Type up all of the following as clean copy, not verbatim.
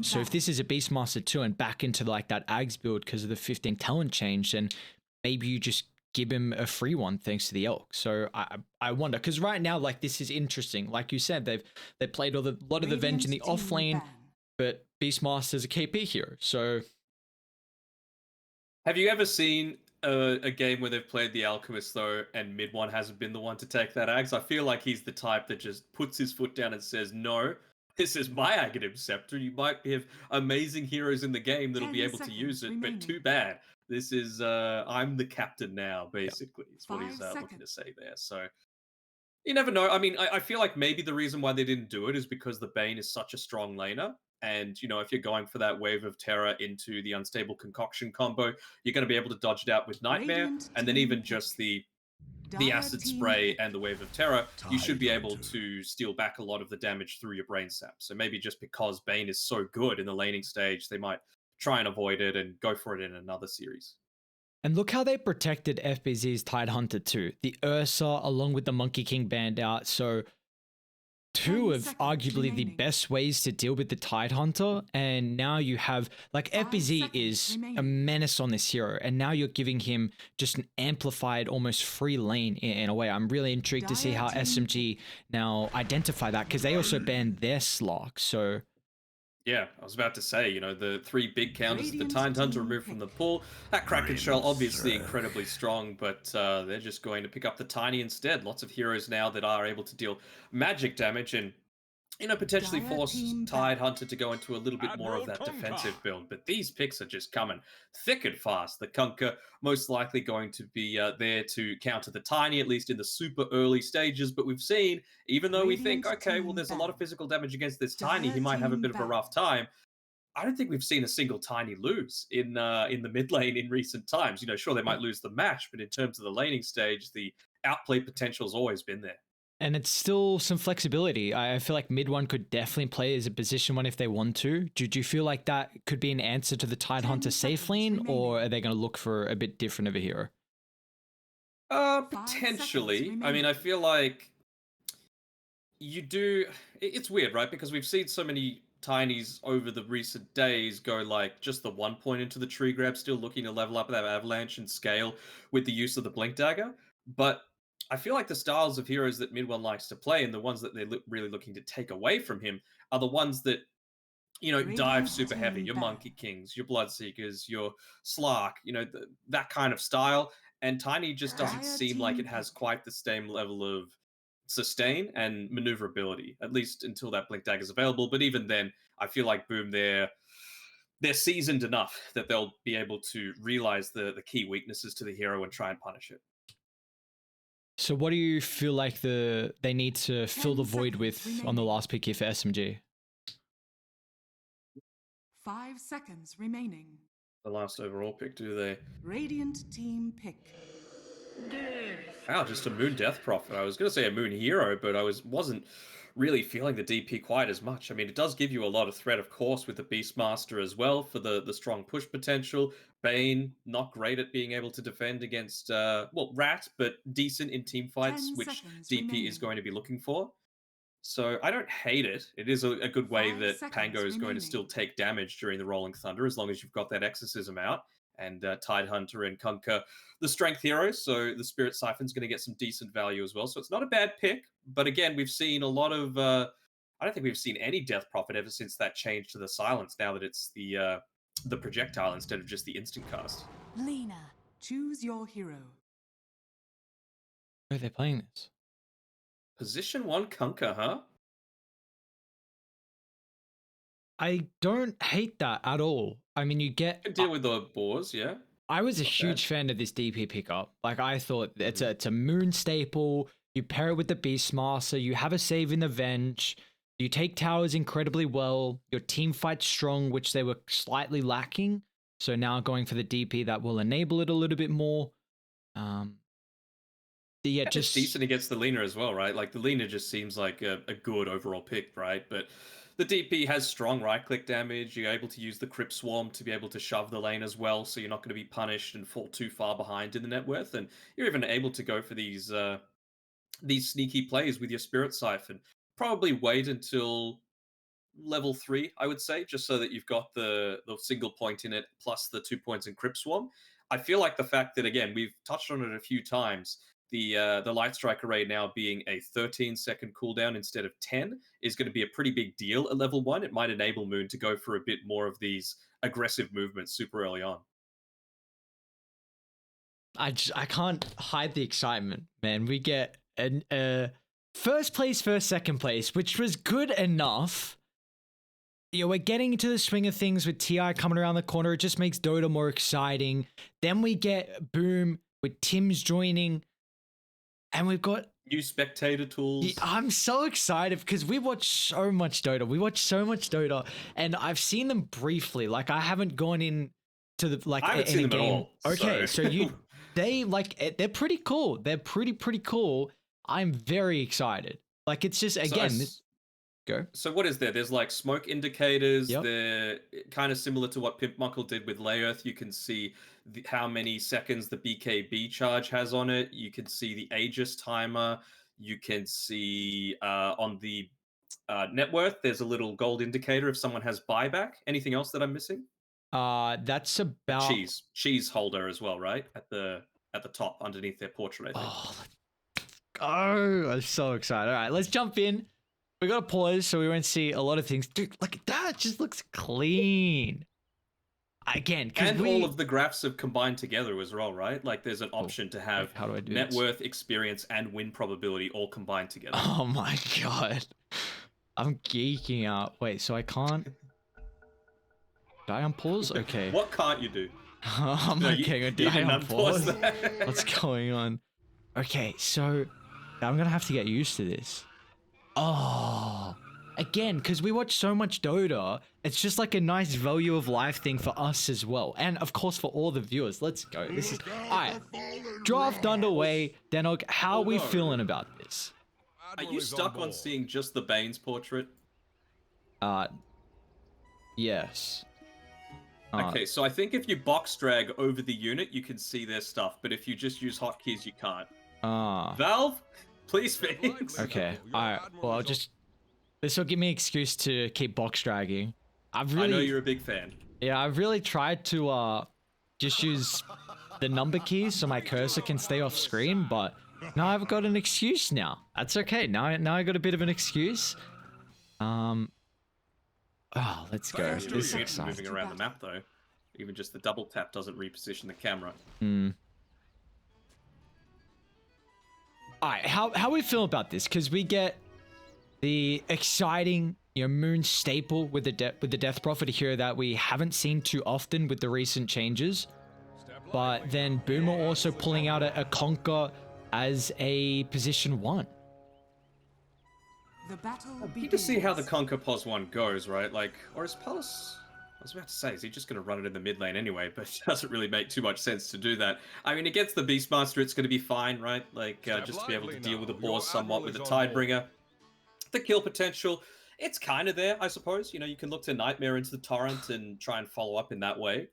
So if this is a Beastmaster 2 and back into like that Ags build because of the 15 talent change, then maybe you just give him a free one thanks to the Elk. So I wonder, because right now, like, this is interesting. Like you said, they played a lot of the Venge in the off lane, but Beastmaster's a KP hero. So have you ever seen a game where they've played the Alchemist though, and mid one hasn't been the one to take that axe? I feel like he's the type that just puts his foot down and says, "No, this is my Aghanim Scepter. You might have amazing heroes in the game that'll be able to use it, but too bad. This is I'm the captain now." yeah. Basically, is what he's looking to say there. So you never know. I mean, I feel like maybe the reason why they didn't do it is because the Bane is such a strong laner. And, you know, if you're going for that wave of terror into the unstable concoction combo, you're going to be able to dodge it out with Nightmare. And then even just the acid spray and the wave of terror, you should be able to steal back a lot of the damage through your brain sap. So maybe just because Bane is so good in the laning stage, they might try and avoid it and go for it in another series. And look how they protected FBZ's Tidehunter too. The Ursa along with the Monkey King band out. So two of arguably the best ways to deal with the Tidehunter. And now you have, like, FBZ is a menace on this hero. And now you're giving him just an amplified, almost free lane in a way. I'm really intrigued to see how SMG now identify that, because they also banned their Slark. So yeah, I was about to say, you know, the three big counters, the Tidehunter removed from the pool. That Kraken Shell, obviously incredibly strong, but they're just going to pick up the Tiny instead. Lots of heroes now that are able to deal magic damage and, you know, potentially force Tidehunter to go into a little bit more of that defensive build. But these picks are just coming thick and fast. The Kunkka most likely going to be there to counter the Tiny, at least in the super early stages. But we've seen, even though we think, okay, well, there's a lot of physical damage against this Tiny, he might have a bit of a rough time. I don't think we've seen a single Tiny lose in the mid lane in recent times. You know, sure, they might lose the match, but in terms of the laning stage, the outplay potential has always been there. and it's still some flexibility. I feel like mid one could definitely play as a position one if they want to. Do you feel like that could be an answer to the Tidehunter safe lane, or are they going to look for a bit different of a hero? Potentially. I mean, I feel like you do. It's weird, right? Because we've seen so many Tinies over the recent days go like just the 1 point into the tree grab, still looking to level up that avalanche and scale with the use of the blink dagger. But I feel like the styles of heroes that Mid One likes to play and the ones that they're really looking to take away from him are the ones that, you know, dive super heavy. Your Monkey Kings, your Bloodseekers, your Slark, you know, that kind of style. And Tiny just doesn't seem like it has quite the same level of sustain and maneuverability, at least until that blink dagger is available. But even then, I feel like Boom, they're seasoned enough that they'll be able to realize the key weaknesses to the hero and try and punish it. So what do you feel like they need to fill the void with on the last pick here for SMG? 5 seconds remaining. The last overall pick, do they? Radiant team pick. Wow, just a Moon Death Prophet. I was going to say a Moon Hero, but I wasn't really feeling the DP quite as much. I mean, it does give you a lot of threat, of course, with the Beastmaster as well for the strong push potential. Bane, not great at being able to defend against, well, Rat, but decent in team fights, which DP is going to be looking for. So I don't hate it. It is a good way that Pango is going to still take damage during the Rolling Thunder as long as you've got that Exorcism out. And Tidehunter and Kunkka, the strength heroes, so the Spirit Siphon's going to get some decent value as well. So it's not a bad pick. But again, we've seen a lot of... I don't think we've seen any Death Prophet ever since that change to the Silence, now that it's the projectile instead of just the instant cast. Lena, choose your hero. Where are they playing this? Position 1 Kunkka, huh? I don't hate that at all. I mean, you get... Could deal with the boars, yeah. I was a huge fan of this DP pickup. Like, I thought it's a Moon staple. You pair it with the Beastmaster. You have a save in the Venge. You take towers incredibly well. Your team fights strong, which they were slightly lacking. So now going for the DP that will enable it a little bit more. Yeah, just decent against the Lena as well, right? Like the Lena just seems like a good overall pick, right? But the DP has strong right-click damage. You're able to use the Crypt Swarm to be able to shove the lane as well, so you're not going to be punished and fall too far behind in the net worth. And you're even able to go for these sneaky plays with your Spirit Siphon. Probably wait until level 3, I would say, just so that you've got the single point in it plus the 2 points in Crypt Swarm. I feel like the fact that, again, we've touched on it a few times, the Light Strike Array now being a 13-second cooldown instead of 10 is going to be a pretty big deal at level 1. It might enable Moon to go for a bit more of these aggressive movements super early on. I can't hide the excitement, man. We get first place, second place, which was good enough. You know, we're getting into the swing of things with TI coming around the corner. It just makes Dota more exciting. Then we get Boom with Tim's joining, and we've got new spectator tools. I'm so excited because we watch so much Dota. And I've seen them briefly. Like, I haven't gone in to the I haven't seen them game. at all. Okay, so they're pretty cool. They're pretty cool. I'm very excited. Like, it's just, again, go. So what is there? There's like smoke indicators. Yep. They're kind of similar to what Pimp Muckle did with Laearth. You can see how many seconds the BKB charge has on it. You can see the Aegis timer. You can see on the net worth, there's a little gold indicator if someone has buyback. Anything else that I'm missing? That's about cheese holder as well, right? At the top underneath their portrait, I think. Oh, I'm so excited. All right, let's jump in. We got to pause so we won't see a lot of things. Dude, look at that. It just looks clean. Again, and all of the graphs have combined together as well, right? Like, there's an option to have how do I do net this? worth, experience, and win probability all combined together. Oh my god. I'm geeking out. Wait, so I can't... Did I unpause? Okay. What can't you do? I'm No, okay. Did I unpause? What's going on? Okay, so I'm going to have to get used to this. Oh, again, because we watch so much Dota, it's just like a nice value of life thing for us as well. And of course, for all the viewers. Let's go. This is... Alright, draft underway. Danog, how are we feeling about this? Are you stuck on seeing just the Bane's portrait? Yes. Okay, so I think if you box drag over the unit, you can see their stuff. But if you just use hotkeys, you can't. Valve, please fix. Okay. Alright. Well, I'll just... This will give me an excuse to keep box dragging. I know you're a big fan. Yeah, I've really tried to just use the number keys so my cursor can stay off screen, but now I've got an excuse now. That's okay. Now I got a bit of an excuse. Oh, let's go. This is exciting. Moving around the map though. Even just the double tap doesn't reposition the camera. Alright, how we feel about this? Because we get the exciting, Moon staple with the Death Prophet, a hero that we haven't seen too often with the recent changes. But then Boomer also pulling out a Conquer as a position 1. The battle begins. You can see how the Conquer pos 1 goes, right? Like, or is Pulse... I was about to say, is he just going to run it in the mid lane anyway? But it doesn't really make too much sense to do that. I mean, against the Beastmaster, it's going to be fine, right? Like, just to be able to deal with the boss somewhat with the Tidebringer. The kill potential, it's kind of there, I suppose. You can look to Nightmare into the Torrent and try and follow up in that way.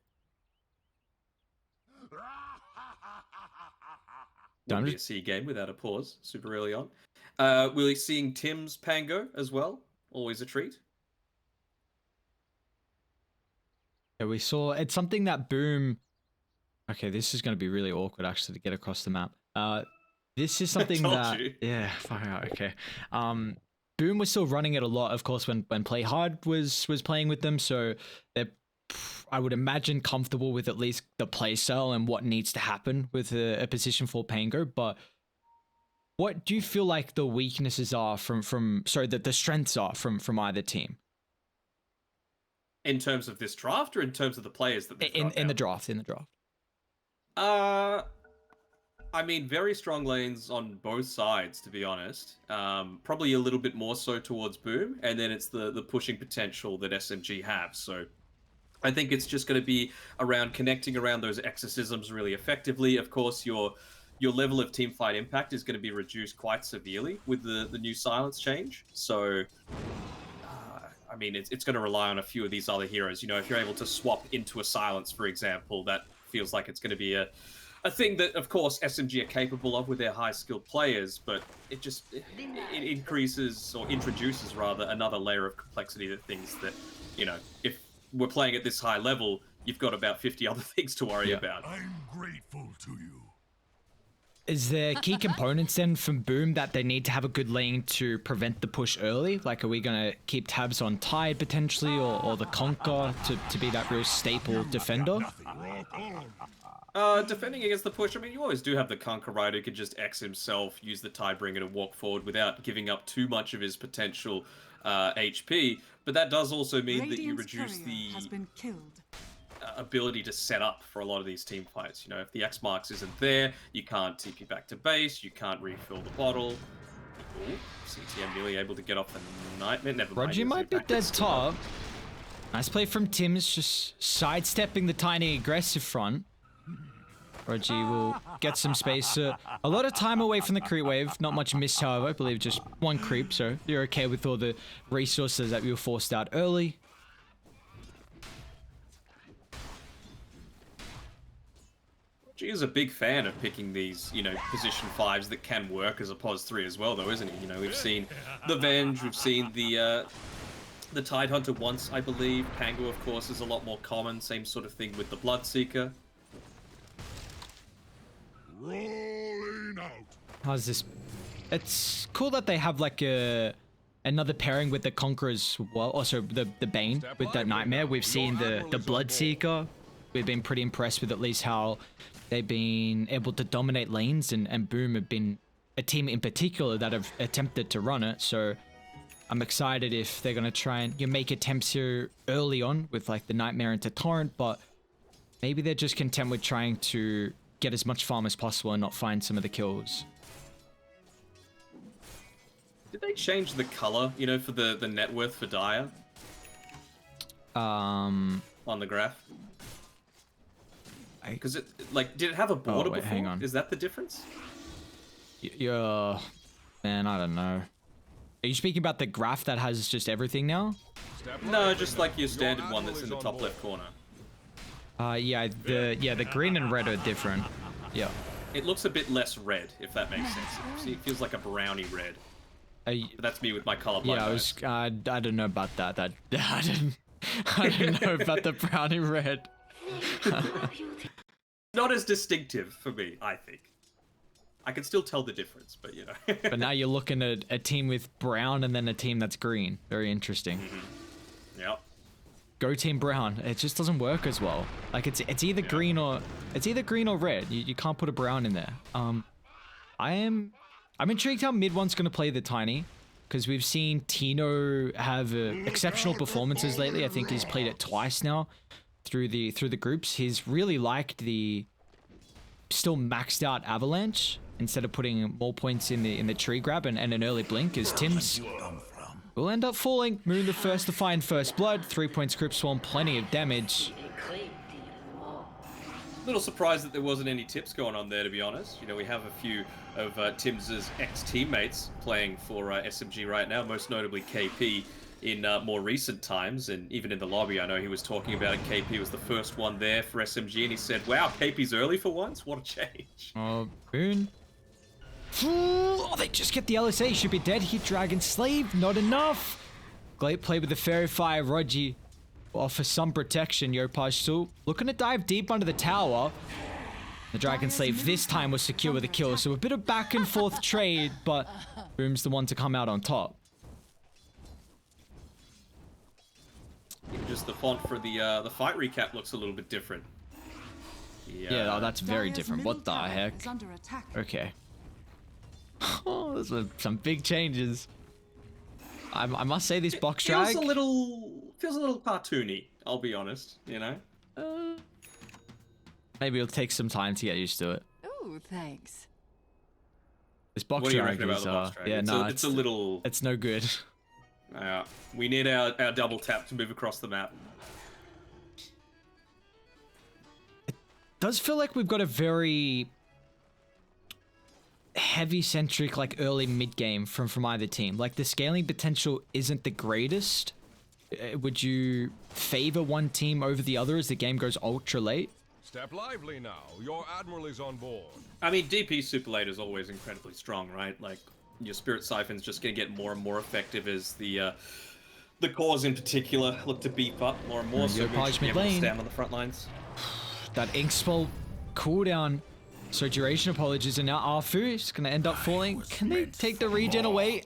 Don't be a C game without a pause, super early on. We're seeing Tim's Pango as well. Always a treat. Yeah, we saw... It's something that Boom... Okay, this is going to be really awkward, actually, to get across the map. This is something that... You. Yeah, far out, okay. Boom was still running it a lot, of course, when Play Hard was playing with them, so they're, I would imagine, comfortable with at least the play style and what needs to happen with a position 4 Pango, but what do you feel like the weaknesses are the strengths are from either team? In terms of this draft, or in terms of the players that in the draft? I mean, very strong lanes on both sides, to be honest. Probably a little bit more so towards Boom, and then it's the pushing potential that SMG have. So I think it's just going to be around connecting around those exorcisms really effectively. Of course, your level of teamfight impact is going to be reduced quite severely with the new silence change. So, I mean, it's going to rely on a few of these other heroes. If you're able to swap into a silence, for example, that feels like it's going to be a a thing that, of course, SMG are capable of with their high-skilled players, but it increases, or introduces, rather, another layer of complexity to things that, you know, if we're playing at this high level, you've got about 50 other things to worry about. I'm grateful to you. Is there key components then from Boom that they need to have a good lane to prevent the push early? Like, are we going to keep tabs on Tide potentially, or the Conquer to be that real staple defender? Defending against the push, I mean, you always do have the Conquer, right, who can just X himself, use the Tidebringer to walk forward without giving up too much of his potential HP, but that does also mean that you reduce the has been killed. ability to set up for a lot of these team fights. You know, if the X marks isn't there, you can't TP back to base, you can't refill the bottle. Ooh, CTM nearly able to get off the Nightmare. Never mind. Roger might be dead top. Nice play from Tim's, just sidestepping the tiny aggressive front. Roger will get some space. A lot of time away from the creep wave. Not much missed, however. I believe just one creep, so you're okay with all the resources that we were forced out early. He is a big fan of picking these, you know, position 5s that can work as a pos 3 as well, though, isn't he? You know, we've seen the Venge, we've seen the Tidehunter once, I believe. Pango, of course, is a lot more common. Same sort of thing with the Bloodseeker. Rolling out. How's this? It's cool that they have like another pairing with the Conqueror as well. Also the Bane with that Nightmare. We've seen the Bloodseeker. We've been pretty impressed with at least how they've been able to dominate lanes, and Boom have been a team in particular that have attempted to run it. So I'm excited if they're going to try and make attempts here early on with like the Nightmare into Torrent, but maybe they're just content with trying to get as much farm as possible and not find some of the kills. Did they change the color, you know, for the net worth for Dire? On the graph? Because it, like, did it have a border before? Hang on. Is that the difference? Yeah, man, I don't know. Are you speaking about the graph that has just everything now? No, just like your standard one that's in the top left corner. Yeah, the green and red are different. Yeah. It looks a bit less red, if that makes sense. See, it feels like a brownie red. But that's me with my colorblind. Yeah, I don't know about that. I didn't know about the brownie red. Not as distinctive for me, I think. I can still tell the difference, but you know. But now you're looking at a team with brown and then a team that's green. Very interesting. Mm-hmm. Yep. Go team brown. It just doesn't work as well. Like it's either green or red. You can't put a brown in there. I'm intrigued how mid one's gonna play the Tiny, because we've seen Tino have exceptional performances lately. I think he's played it twice now through the groups. He's really liked the still maxed out Avalanche instead of putting more points in the tree grab and an early blink, as Tim's will end up falling. Moon the first to find first blood. 3 points Crypt Swarm, plenty of damage. Little surprised that there wasn't any tips going on there, to be honest. You know, we have a few of Tim's ex-teammates playing for SMG right now, most notably KP in more recent times, and even in the lobby I know he was talking about it. KP was the first one there for SMG, and he said, wow, KP's early for once? What a change. Oh, Boon. Oh, they just get the LSA. Should be dead. Hit Dragon Slave. Not enough. Great play with the Fairy Fire. Rogi offers some protection. Yopaj still looking to dive deep under the tower. The Dragon Slave this time was secure with a kill. So a bit of back and forth trade, but Boom's the one to come out on top. Just the font for the fight recap looks a little bit different. Yeah, oh, that's very different. What the heck? Okay. Oh, those are some big changes. I must say this box drag feels a little cartoony, I'll be honest, you know? Maybe it'll take some time to get used to it. Oh, thanks. This box What do you drag reckon about is, the box drag? yeah, no, it's a little... It's no good. We need our double tap to move across the map. It does feel like we've got a very heavy-centric, like, early mid-game from either team. Like, the scaling potential isn't the greatest. Would you favor one team over the other as the game goes ultra late? Step lively now. Your admiral is on board. I mean, DP Super Late is always incredibly strong, right? Like, your Spirit Siphon's just going to get more and more effective as the cores in particular look to beef up more and more, so we should be able to stand on the front lines. That Ink Spell cooldown. So duration apologies, and now Arfu is going to end up falling. Can they take the regen away?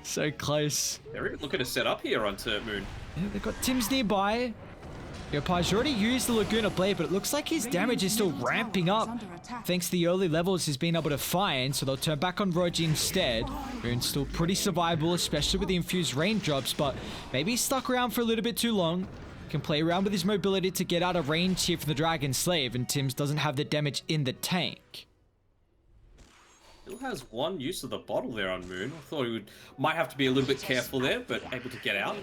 So close. They're even looking to set up here on Turret Moon. Yeah, they've got Tim's nearby. Yopai's already used the Laguna Blade, but it looks like his damage is still ramping up thanks to the early levels he's been able to find, so they'll turn back on Roji instead. Moon's still pretty survivable, especially with the infused raindrops, but maybe he's stuck around for a little bit too long. Can play around with his mobility to get out of range here for the Dragon Slave, and Tim's doesn't have the damage in the tank. Still has one use of the bottle there on Moon. I thought he might have to be a little bit careful there, but able to get out.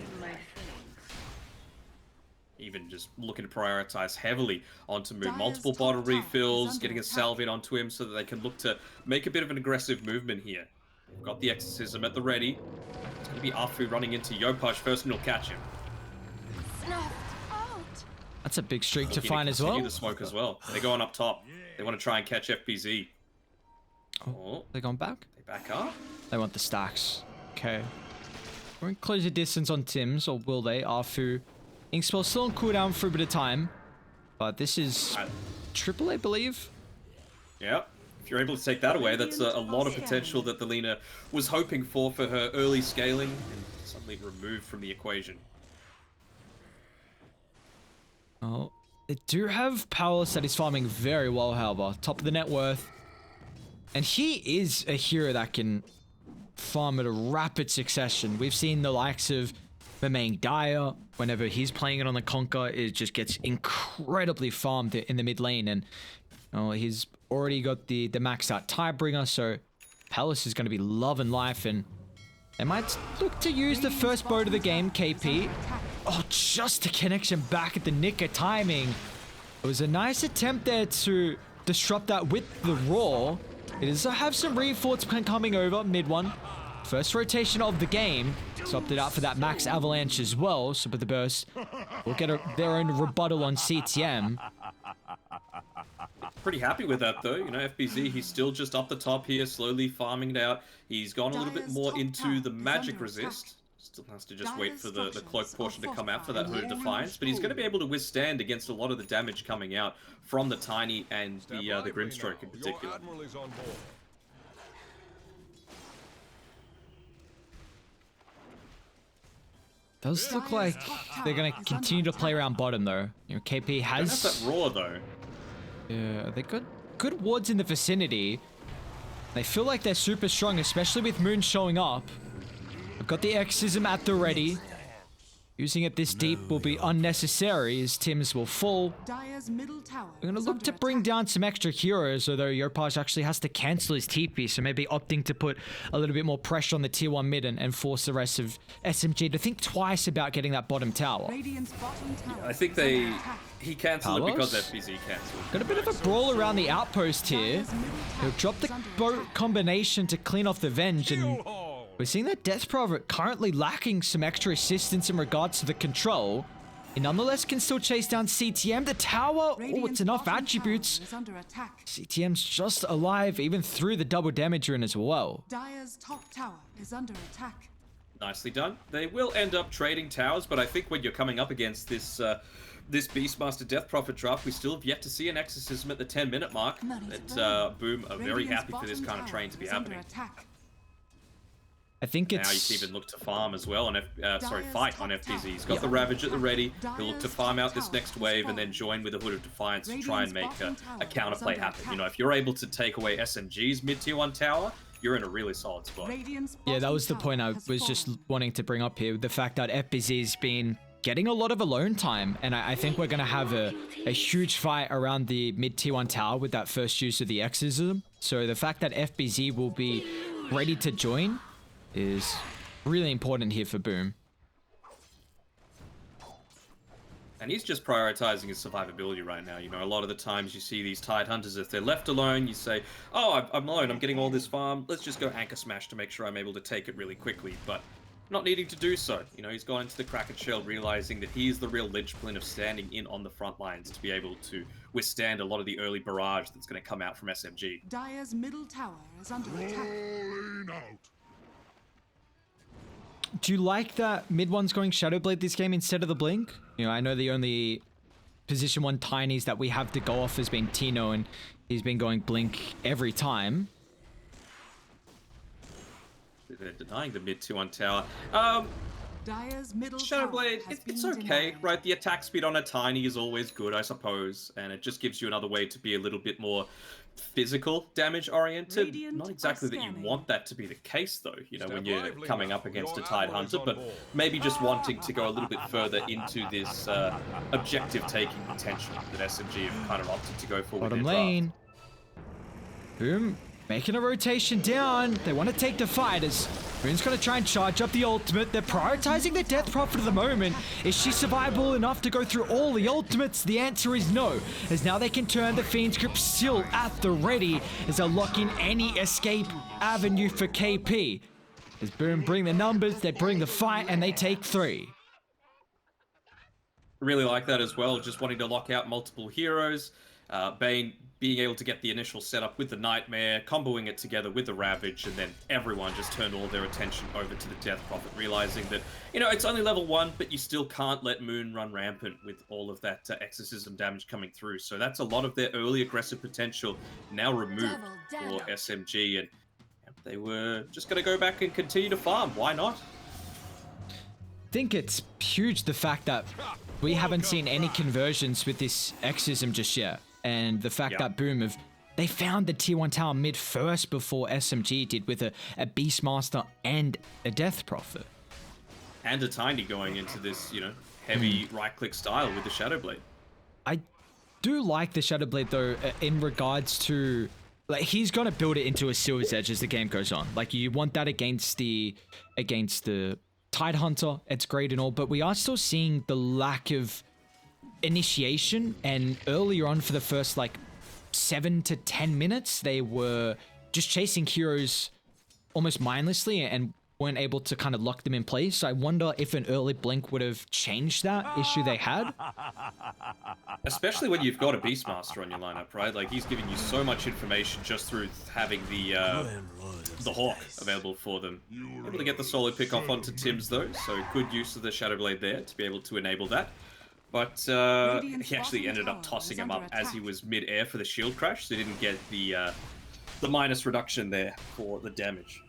Even just looking to prioritize heavily onto Moon. Multiple bottle refills, getting a salve in onto him so that they can look to make a bit of an aggressive movement here. They've got the Exorcism at the ready. It's going to be Afu running into Yopaj first, and he'll catch him. That's a big streak to find as well. The smoke as well. They're going up top. They want to try and catch FBZ. Oh, they're going back? They back up. They want the stacks. Okay. Won't close the distance on Tim's, or will they? Arfu. Inkspell still on cooldown for a bit of time. But this is triple, I believe. Yeah. If you're able to take that away, that's a lot of potential that the Lina was hoping for her early scaling, and suddenly removed from the equation. Oh, they do have Powerless that is farming very well, however. Top of the net worth. And he is a hero that can farm at a rapid succession. We've seen the likes of Mamang Dyer. Whenever he's playing it on the Conquer, it just gets incredibly farmed in the mid lane. And he's already got the maxed out Tidebringer, so Palace is going to be loving life. And they might look to use the first boat of the game, KP. Oh, just a connection back at the nick of timing. It was a nice attempt there to disrupt that with the Roar. It does have some reinforcements coming over mid one. First rotation of the game. Swapped it out for that max avalanche as well. So with the burst, we'll get their own rebuttal on CTM. Pretty happy with that though. FBZ, he's still just up the top here, slowly farming it out. He's gone a little bit more into the magic resist. Still has to just wait for the cloak portion to come out for that Hood of Defiance, but he's going to be able to withstand against a lot of the damage coming out from the Tiny and the Grimstroke in particular. Does look like they're going to continue to play around bottom though. KP has that Roar though. Yeah, they got good wards in the vicinity. They feel like they're super strong, especially with Moon showing up. I've got the Exorcism at the ready. Using it this deep will be unnecessary as Tim's will fall. We're going to look to bring down some extra heroes, although Yopaj actually has to cancel his TP, so maybe opting to put a little bit more pressure on the tier 1 mid and force the rest of SMG to think twice about getting that bottom tower. I think he cancelled it because FBZ cancelled. Got a bit of a brawl around the outpost here. He'll drop the boat combination to clean off the Venge, and we're seeing that Death Prophet currently lacking some extra assistance in regards to the control. He nonetheless can still chase down CTM. The tower, oh, it's enough attributes. CTM's just alive even through the double damage rune as well. Dire's top tower is under attack. Nicely done. They will end up trading towers, but I think when you're coming up against this Beastmaster Death Prophet draft, we still have yet to see an Exorcism at the 10-minute mark. That Boom are very happy for this kind of train to be happening. I think it's... Now you can even look to farm as well on fight on FBZ. He's got the Ravage at the ready. He'll look to farm out this next wave and then join with the Hood of Defiance to try and make a counterplay happen. If you're able to take away SMG's mid-tier 1 tower, you're in a really solid spot. Yeah, that was the point I was just wanting to bring up here. The fact that FBZ's been getting a lot of alone time, and I think we're going to have a huge fight around the mid-tier 1 tower with that first use of the Exorcism. So the fact that FBZ will be ready to join is really important here for Boom. And he's just prioritizing his survivability right now. A lot of the times you see these Tide Hunters, if they're left alone, you say, oh, I'm alone, I'm getting all this farm, let's just go Anchor Smash to make sure I'm able to take it really quickly. But not needing to do so. You know, he's gone into the Kraken Shell realizing that he is the real linchpin of standing in on the front lines to be able to withstand a lot of the early barrage that's going to come out from SMG. Dire's middle tower is under attack. Rolling out. Do you like that mid one's going Shadowblade this game instead of the Blink? You know, I know the only position 1 Tinies that we have to go off has been Tino, and he's been going Blink every time. They're denying the mid 2-1 tower. Dire's middle Shadowblade, tower has it's been okay, denied. right? The attack speed on a Tiny is always good, I suppose, and it just gives you another way to be a little bit more physical damage oriented. Radiant Not exactly that you scanning. want that to be the case, though, you know, Step when you're lively coming now. up against a Your Tide admiral is Hunter, on but board. maybe just wanting to go a little bit further into this objective taking potential that SMG have kind of opted to go for with Bottom their draft. lane. Boom. Making a rotation down. They want to take the fight as Moon's going to try and charge up the ultimate. They're prioritizing the Death Prophet at the moment. Is she survivable enough to go through all the ultimates? The answer is no, as now they can turn the Fiend's Grip still at the ready as they're locking any escape avenue for KP. As Boom bring the numbers, they bring the fight, and they take 3. Really like that as well, just wanting to lock out multiple heroes. Bane being able to get the initial setup with the Nightmare, comboing it together with the Ravage, and then everyone just turned all their attention over to the Death Prophet, realizing that, you know, it's only level 1, but you still can't let Moon run rampant with all of that exorcism damage coming through. So that's a lot of their early aggressive potential now removed for SMG, and they were just going to go back and continue to farm. Why not? I think it's huge the fact that we haven't seen any conversions with this exorcism just yet. And the fact that Boom they found the tier 1 tower mid first before SMG did with a Beastmaster and a Death Prophet. And a Tiny going into this, you know, heavy right-click style with the Shadowblade. I do like the Shadowblade though, in regards to, like, he's gonna build it into a Silver's Edge as the game goes on. Like, you want that against the Tide Hunter. It's great and all, but we are still seeing the lack of initiation, and earlier on for the first like 7 to 10 minutes they were just chasing heroes almost mindlessly and weren't able to kind of lock them in place. So I wonder if an early Blink would have changed that issue they had. Especially when you've got a Beastmaster on your lineup, right? Like, he's giving you so much information just through having the Hawk available for them. Able to get the solo pick off onto Tim's though, so good use of the Shadowblade there to be able to enable that. But he actually ended up tossing him up as he was mid-air for the shield crash, so he didn't get the minus reduction there for the damage.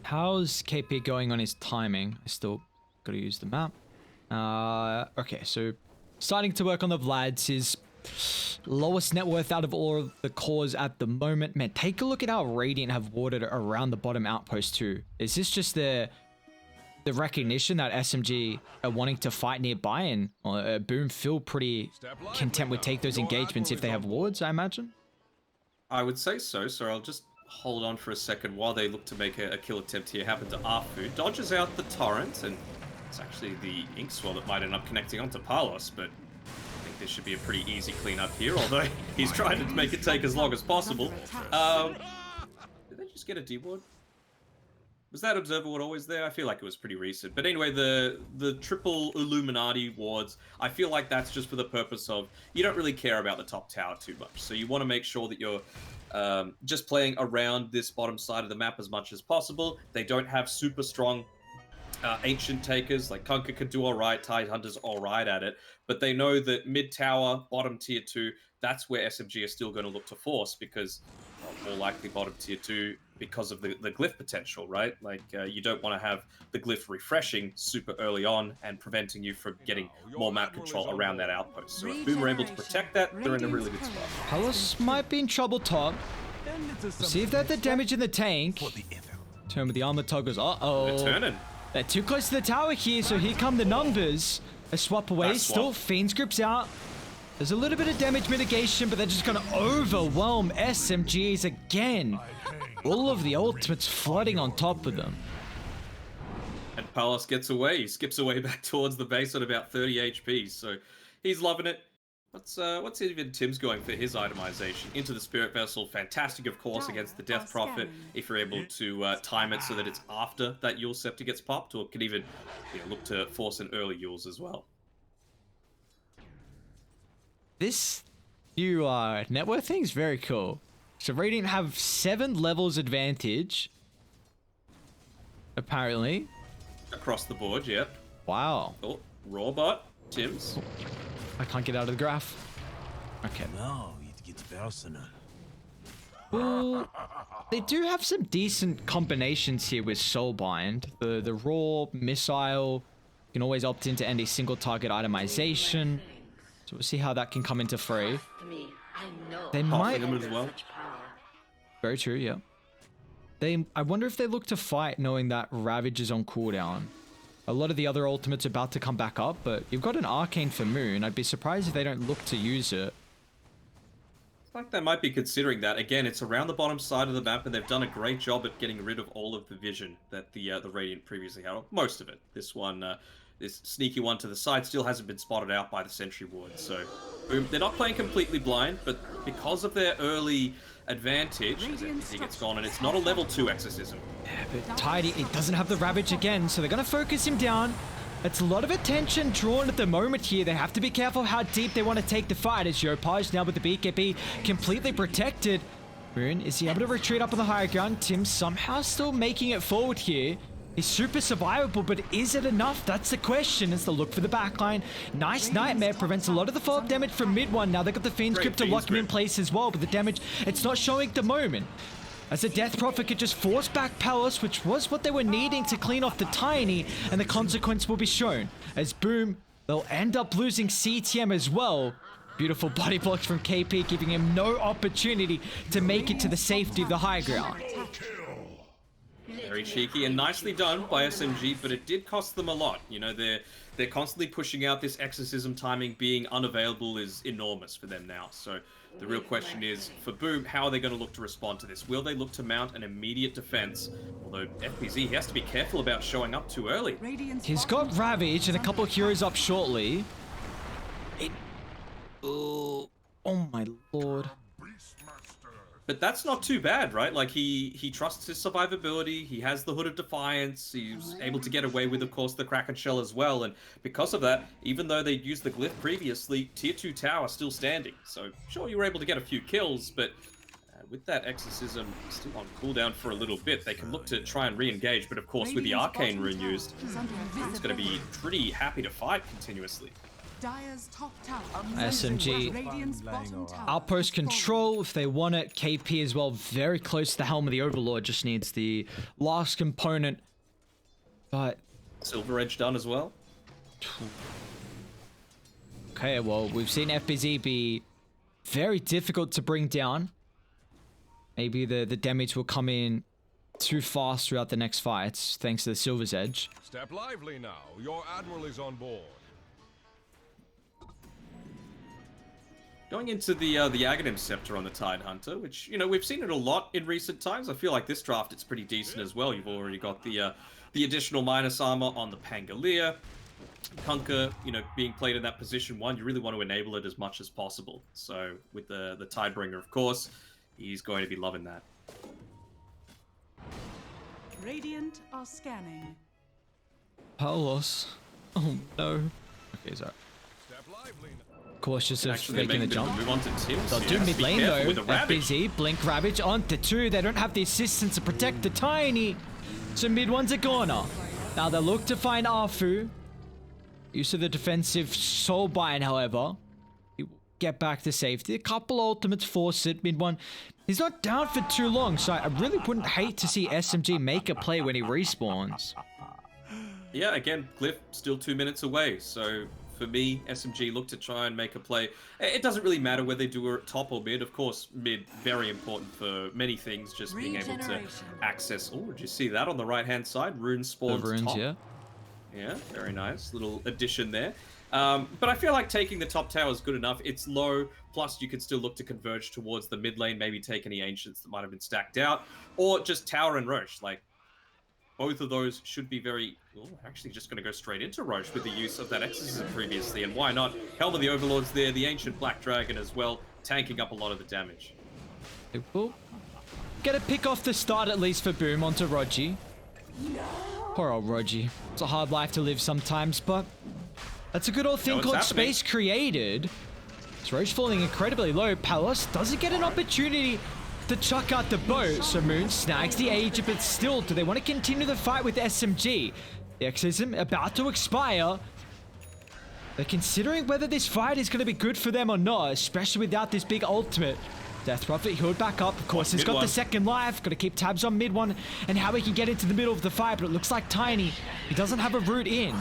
How's KP going on his timing? I still gotta use the map. Okay, so starting to work on the Vlads, his lowest net worth out of all of the cores at the moment. Man, take a look at how Radiant have warded around the bottom outpost too. Is this just the recognition that SMG are wanting to fight nearby, and Boom feel pretty content with take those engagements if they have wards, I imagine? I would say so, so I'll just hold on for a second while they look to make a kill attempt here. Happen to Arfu, dodges out the Torrent, and it's actually the Inkswell that might end up connecting onto Palos, but I think this should be a pretty easy cleanup here, although he's trying to make it take as long as possible. Did they just get a D-ward? Was that Observer Ward always there? I feel like it was pretty recent. But anyway, the triple Illuminati wards, I feel like that's just for the purpose of, you don't really care about the top tower too much. So you want to make sure that you're just playing around this bottom side of the map as much as possible. They don't have super strong ancient takers. Like, Kunkka could do alright, Tide Hunter's alright at it. But they know that mid tower, bottom tier 2, that's where SMG is still going to look to force, because more likely bottom tier 2 because of the glyph potential, right? Like, you don't want to have the glyph refreshing super early on and preventing you from getting more map control around that outpost. So if Boom are able to protect that, they're in a really good spot. Palos might be in trouble top. See if they have the damage in the tank. Turn with the armor toggles. Uh-oh. They're turning. They're too close to the tower here, so here come the numbers. A swap away, still Fiend's Grip's out. There's a little bit of damage mitigation, but they're just going to overwhelm SMGs again. All of the ultimates flooding on top of them. And Palos gets away. He skips away back towards the base at about 30 HP. So he's loving it. What's even Tim's going for his itemization? Into the Spirit Vessel, fantastic of course against the Death Prophet, if you're able to time it so that it's after that Yule Scepter gets popped, or can even look to force an early Yules as well. This new network thing is very cool. So Radiant have 7 levels advantage, apparently. Across the board, yeah. Wow. Oh, Robot, Tim's. I can't get out of the graph. Okay. No, it gets personal. Well, they do have some decent combinations here with Soulbind. The raw missile, you can always opt in to end a single target itemization. So we'll see how that can come into fray. They might. As well. Very true, yeah. I wonder if they look to fight knowing that Ravage is on cooldown. A lot of the other ultimates are about to come back up, but you've got an Arcane for Moon. I'd be surprised if they don't look to use it. It's like they might be considering that. Again, it's around the bottom side of the map, and they've done a great job at getting rid of all of the vision that the Radiant previously had. Most of it. This one, this sneaky one to the side still hasn't been spotted out by the Sentry Ward. So, boom. They're not playing completely blind, but because of their early advantage, as everything gets gone, and it's not a level 2 exorcism. Yeah, but Tidy, it doesn't have the Ravage again, so they're going to focus him down. It's a lot of attention drawn at the moment here. They have to be careful how deep they want to take the fight, as Yopaj now with the BKB completely protected. Moon, is he able to retreat up on the higher ground? Tim somehow still making it forward here. He's super survivable, but is it enough? That's the question. As the look for the backline. Nice Nightmare prevents a lot of the follow-up damage from mid one. Now they've got the Fiend's Grip to lock him in place as well, but the damage, it's not showing at the moment. As the Death Prophet could just force back Palace, which was what they were needing to clean off the Tiny, and the consequence will be shown. As boom, they'll end up losing CTM as well. Beautiful body blocks from KP, giving him no opportunity to make it to the safety of the high ground. Very cheeky and nicely done by SMG, but it did cost them a lot. You know, they're constantly pushing out this exorcism timing. Being unavailable is enormous for them now. So the real question is, for Boom, how are they going to look to respond to this? Will they look to mount an immediate defense? Although FPZ, he has to be careful about showing up too early. He's got Ravage and a couple of heroes up shortly. Oh my lord. But that's not too bad, right? Like, he trusts his survivability, he has the Hood of Defiance, he's able to get away with, of course, the Kraken Shell as well, and because of that, even though they'd used the Glyph previously, Tier 2 Tower still standing. So, sure, you were able to get a few kills, but with that Exorcism still on cooldown for a little bit, they can look to try and re-engage, but of course, with the Arcane Rune used, it's going to be pretty happy to fight continuously. SMG outpost control if they want it. KP as well, very close to the helm of the Overlord, just needs the last component. But Silver Edge done as well. Okay, well, we've seen FBZ be very difficult to bring down. Maybe the damage will come in too fast throughout the next fights, thanks to the Silver's Edge. Step lively now. Your admiral is on board. Going into the Aghanim Scepter on the Tidehunter, which, you know, we've seen it a lot in recent times. I feel like this draft, it's pretty decent as well. You've already got the additional minus armor on the Pangolier. Kunkka, you know, being played in that position 1, you really want to enable it as much as possible. So with the Tidebringer, of course, he's going to be loving that. Radiant are scanning. Palos. Oh no. Okay, sorry. Step lively now. Cautious of faking the jump. Move on to Tim's. They'll do mid lane though. FBZ, Blink Ravage onto 2. They don't have the assistance to protect the Tiny. So mid one's a corner. Now they look to find Arfu. Use of the defensive Soulbind, however. He will get back to safety. A couple ultimates force it. Mid one. He's not down for too long, so I really wouldn't hate to see SMG make a play when he respawns. Yeah, again, Glyph still 2 minutes away, so for me, SMG look to try and make a play. It doesn't really matter whether they do it top or mid. Of course, mid, very important for many things, just being able to access... Oh, did you see that on the right-hand side? Rune spawns runes, top. yeah. Yeah, very nice. Little addition there. But I feel like taking the top tower is good enough. It's low, plus you could still look to converge towards the mid lane, maybe take any Ancients that might have been stacked out, or just tower and Roche. Like, both of those should be very Ooh, actually just going to go straight into Roche with the use of that exorcism previously, and why not? Helm of the Overlords there, the Ancient Black Dragon as well, tanking up a lot of the damage. It will get a pick off the start at least for Boom onto Rogi. Poor old Rogi. It's a hard life to live sometimes, but that's a good old thing called Space Created. So Roche falling incredibly low. Palos doesn't get an opportunity to chuck out the boat, so Moon snags the Age, but still, do they want to continue the fight with SMG? The Exorcism about to expire. They're considering whether this fight is going to be good for them or not, especially without this big ultimate. Death Prophet healed back up. Of course, he's got the second life. Got to keep tabs on mid one and how he can get into the middle of the fight, but it looks like Tiny, he doesn't have a route in.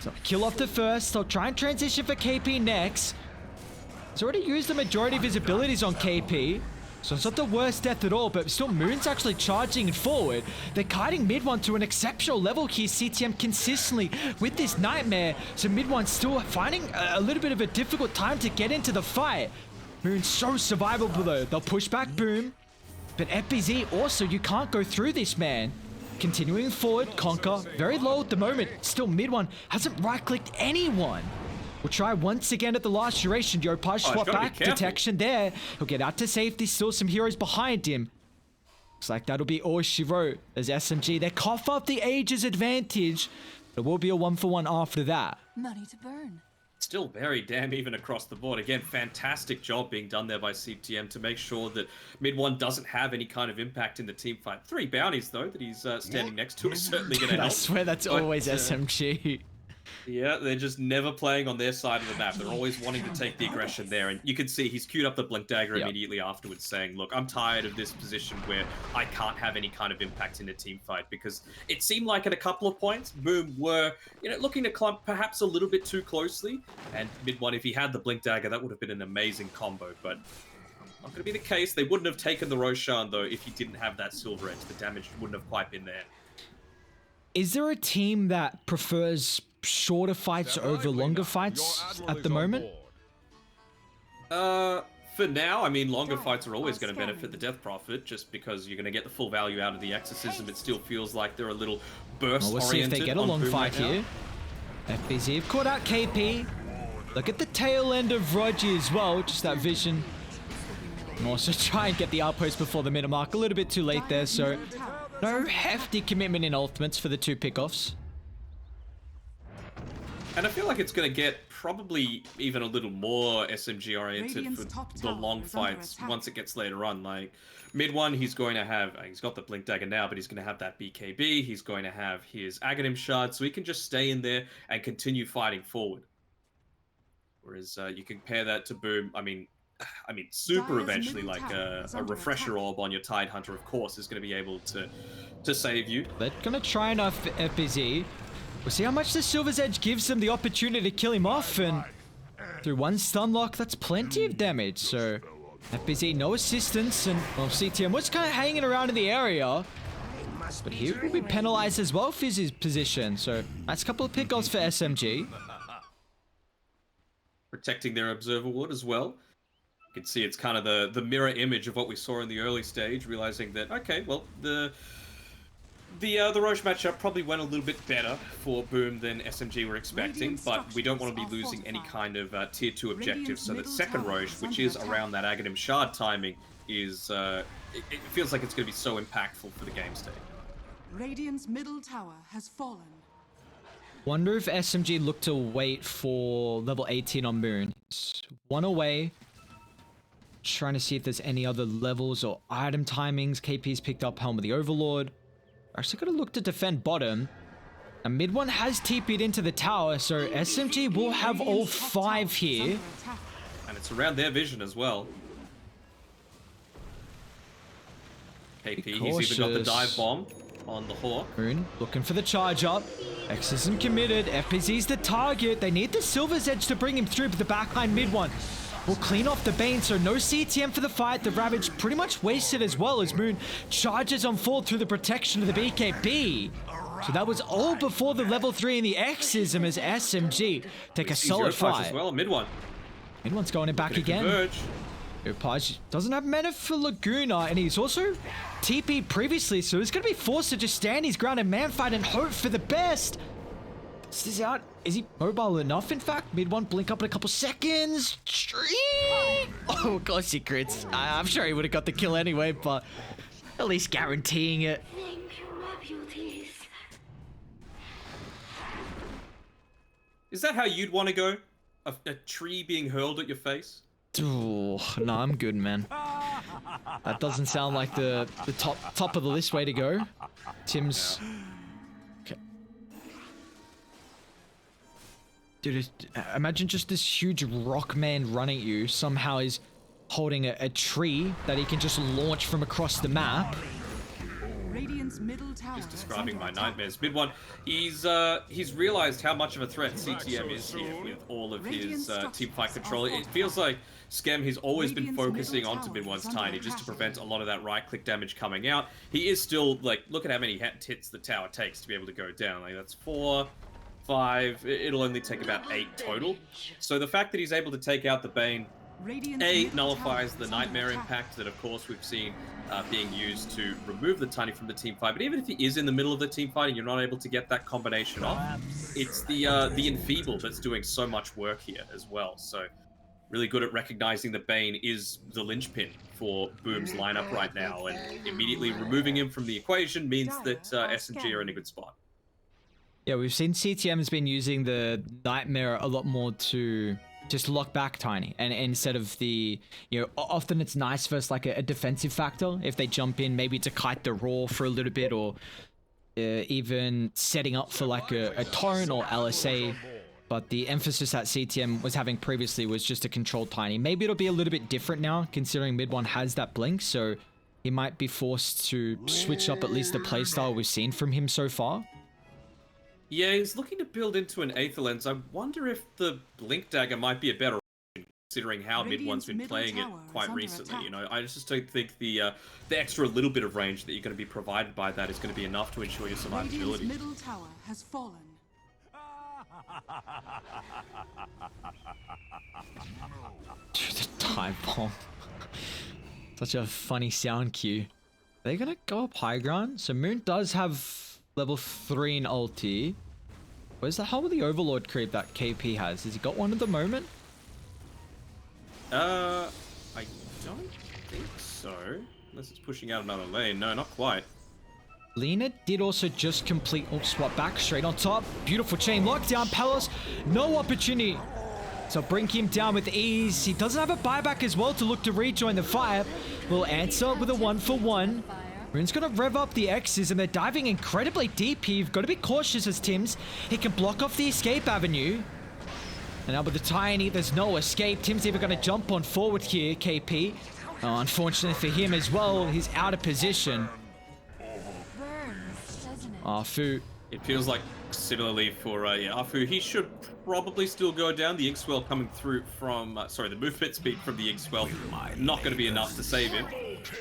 So kill off the first. They'll try and transition for KP next. He's already used the majority of his abilities on KP. So it's not the worst death at all, but still Moon's actually charging forward. They're kiting mid one to an exceptional level here, CTM consistently with this Nightmare. So mid one still finding a little bit of a difficult time to get into the fight. Moon's so survivable though. They'll push back Boom. But FBZ also, you can't go through this, man. Continuing forward, Conquer, very low at the moment. Still mid one hasn't right-clicked anyone. We'll try once again at the last duration. Yopaj swap back. Detection there. He'll get out to safety. Still some heroes behind him. Looks like that'll be all she wrote. As SMG, they cough up the Age's advantage. There will be a 1-for-1 after that. Money to burn. Still very damn even across the board. Again, fantastic job being done there by CTM to make sure that mid one doesn't have any kind of impact in the team fight. 3 bounties, though, that he's standing next to is certainly going to help. I swear that's always SMG. Yeah, they're just never playing on their side of the map. They're always wanting to take the aggression there. And you can see he's queued up the Blink Dagger immediately afterwards saying, look, I'm tired of this position where I can't have any kind of impact in a team fight, because it seemed like at a couple of points, Boom were, looking to clump perhaps a little bit too closely. And mid one, if he had the Blink Dagger, that would have been an amazing combo. But not going to be the case. They wouldn't have taken the Roshan, though, if he didn't have that Silver Edge. The damage wouldn't have quite been there. Is there a team that prefers shorter fights over longer fights at the moment? For now, I mean, longer fights are always going to benefit the Death Prophet, just because you're going to get the full value out of the Exorcism. It still feels like they're a little burst-oriented. We'll see if they get a long fight here. FBZ have caught out KP. Look at the tail end of Roger as well, just that vision. And also try and get the outpost before the minute mark. A little bit too late there, so no hefty commitment in ultimates for the 2 pickoffs. And I feel like it's going to get probably even a little more SMG oriented for the long fights once it gets later on. Like mid one, he's going to have, he's got the Blink Dagger now, but he's going to have that BKB. He's going to have his Aghanim Shard, so he can just stay in there and continue fighting forward. Whereas you compare that to Boom, I mean, Super eventually, like a Refresher Orb on your Tidehunter, of course, is going to be able to save you. They're going to try and off FBZ. We'll see how much the Silver's Edge gives them the opportunity to kill him off, and through 1 stun lock, that's plenty of damage. So FBZ, no assistance, and well, CTM was kind of hanging around in the area, but he will be penalized as well for his position. So that's a couple of pickoffs for SMG. Protecting their Observer Ward as well. You can see it's kind of the mirror image of what we saw in the early stage, realizing that, okay, well, the Roche matchup probably went a little bit better for Boom than SMG were expecting, but we don't want to be losing any kind of tier 2 objectives. So that second Roche, which is around that Aghanim Shard timing, is it feels like it's going to be so impactful for the game state. Radiant's middle tower has fallen. Wonder if SMG look to wait for level 18 on Moon. It's 1 away. Trying to see if there's any other levels or item timings. KP's picked up Helm of the Overlord. Actually gonna look to defend bottom. And mid one has TP'd into the tower, so SMG will have all 5 here. And it's around their vision as well. KP, he's even got the dive bomb on the Hawk. Moon looking for the charge up. Exorcism committed. FPZ's the target. They need the Silver's Edge to bring him through, but the backline mid one will clean off the Bane, so no CTM for the fight. The Ravage pretty much wasted as well as Moon charges on full through the protection of the BKB. So that was all before the level 3 in the Exorcism as SMG take a solid fight. As well, mid one. Mid one's going it back again. Yopaj doesn't have mana for Laguna, and he's also TP previously, so he's going to be forced to just stand his ground and man fight and hope for the best. Is this out? Is he mobile enough, in fact? Mid one, blink up in a couple seconds. Tree! Oh, of course he crits. I'm sure he would have got the kill anyway, but at least guaranteeing it. Is that how you'd want to go? A tree being hurled at your face? Ooh, no, I'm good, man. That doesn't sound like the top of the list way to go. Tim's... Okay. Dude, imagine just this huge rock man running at you. Somehow he's holding a tree that he can just launch from across the map. Radiant's middle tower. He's describing my nightmares. Mid one, he's realized how much of a threat CTM is here with all of his team fight control. It feels like Skem has always been focusing onto mid one's tiny just to prevent a lot of that right click damage coming out. He is still like, look at how many hits the tower takes to be able to go down. Like that's 4, 5. It'll only take about 8 total. So the fact that he's able to take out the Bane, nullifies the nightmare impact that, of course, we've seen being used to remove the tiny from the team fight. But even if he is in the middle of the team fight and you're not able to get that combination off, it's the Enfeeble that's doing so much work here as well. So really good at recognizing that Bane is the linchpin for Boom's lineup right now, and immediately removing him from the equation means that SMG are in a good spot. Yeah, we've seen CTM has been using the Nightmare a lot more to just lock back Tiny, and instead of the, you know, often it's nice versus like a defensive factor if they jump in, maybe to kite the Raw for a little bit, or even setting up for like a Torrent or LSA. But the emphasis that CTM was having previously was just to control Tiny. Maybe it'll be a little bit different now, considering mid one has that blink, so he might be forced to switch up at least the playstyle we've seen from him so far. Yeah, he's looking to build into an Aether Lens. I wonder if the Blink Dagger might be a better option, considering how mid one's been playing it quite recently. You know, I just don't think the extra little bit of range that you're going to be provided by that is going to be enough to ensure your survivability. Radiant's middle tower has fallen. Dude, the time bomb. Such a funny sound cue. Are they gonna go up high ground? So Moon does have level 3 in ulti. Where's the hell with the Overlord creep that KP has? Has he got one at the moment? I don't think so. Unless it's pushing out another lane. No, not quite. Lena did also just complete swap back straight on top. Beautiful chain lockdown. Palace, no opportunity to bring him down with ease. He doesn't have a buyback as well to look to rejoin the fire. Will answer with a 1-for-1. Rune's gonna rev up the X's and they're diving incredibly deep here. You've got to be cautious as Tims. He can block off the escape avenue. And now with the Tiny, there's no escape. Tim's even gonna jump on forward here, KP. Oh, unfortunately for him as well, he's out of position. Afu. It feels like similarly for Afu, he should probably still go down. The Inkswell coming through from, the movement speed from the Inkswell, not going to be enough to save him.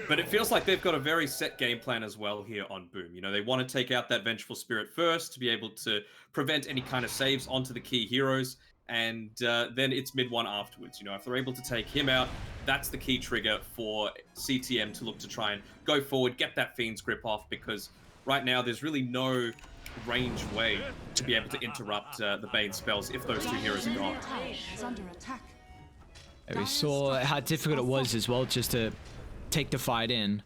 But it feels like they've got a very set game plan as well here on Boom. You know, they want to take out that Vengeful Spirit first to be able to prevent any kind of saves onto the key heroes. And then it's mid one afterwards. You know, if they're able to take him out, that's the key trigger for CTM to look to try and go forward, get that Fiend's grip off, because right now there's really no range way to be able to interrupt the Bane spells if those two heroes are gone. We saw how difficult it was as well just to take the fight in.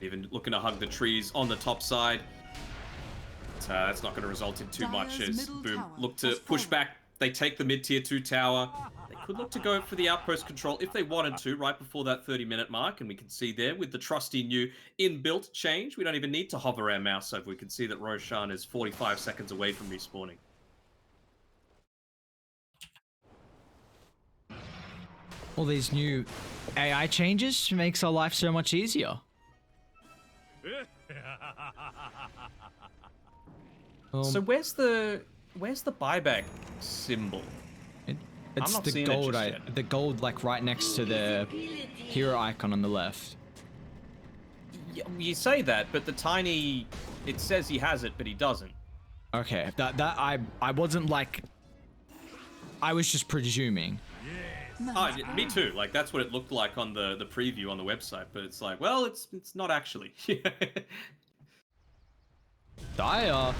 Even looking to hug the trees on the top side. That's not going to result in too much as Boom look to push back. They take the mid-tier 2 tower. They could look to go for the outpost control if they wanted to, right before that 30-minute mark. And we can see there with the trusty new inbuilt change, we don't even need to hover our mouse over. We can see that Roshan is 45 seconds away from respawning. All these new AI changes makes our life so much easier. So where's the buyback symbol? It's the gold, the gold like right next to the hero icon on the left. You say that, but the Tiny, it says he has it, but he doesn't. Okay, that I wasn't like, I was just presuming. Oh, me too. Like that's what it looked like on the preview on the website, but it's like, well, it's not actually. Be Dire.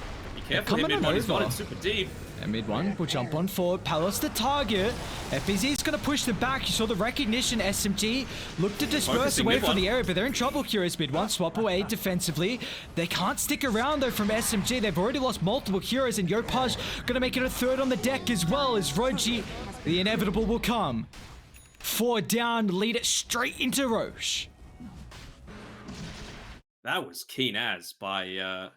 careful, here, coming mid on one is not over. in super deep. And mid one will jump on forward. Palos the target. FBZ is going to push them back. You saw the recognition. SMG look to disperse Focusing away mid from one. the area, but they're in trouble. Heroes mid one swap away defensively. They can't stick around though from SMG. They've already lost multiple heroes, and Yopaj going to make it a third on the deck as well as Roji. The inevitable will come. 4 down, lead it straight into Roche. That was keen as by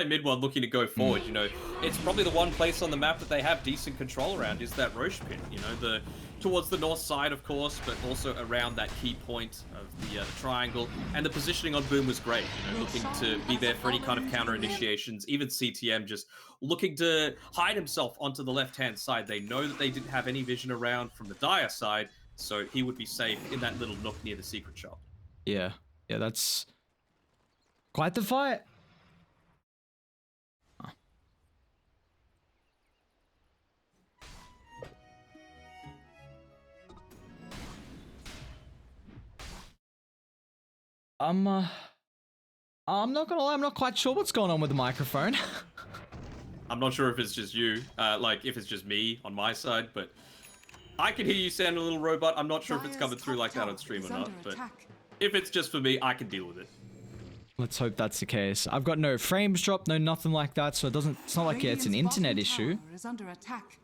mid one looking to go forward. You know, it's probably the one place on the map that they have decent control around is that Roche pit. You know, towards the north side, of course, but also around that key point of the triangle. And the positioning on Boom was great. You know, looking to be there for any kind of counter initiations. Even CTM just looking to hide himself onto the left-hand side. They know that they didn't have any vision around from the Dire side, so he would be safe in that little nook near the secret shop. Yeah, that's quite the fight. I'm not gonna lie, I'm not quite sure what's going on with the microphone. I'm not sure if it's just you, like if it's just me on my side, but I can hear you sound a little robot. I'm not sure if it's coming through like that on stream or not, but if it's just for me, I can deal with it. Let's hope that's the case. I've got no frames dropped, no nothing like that, so it's not like it's an internet issue. Is under attack.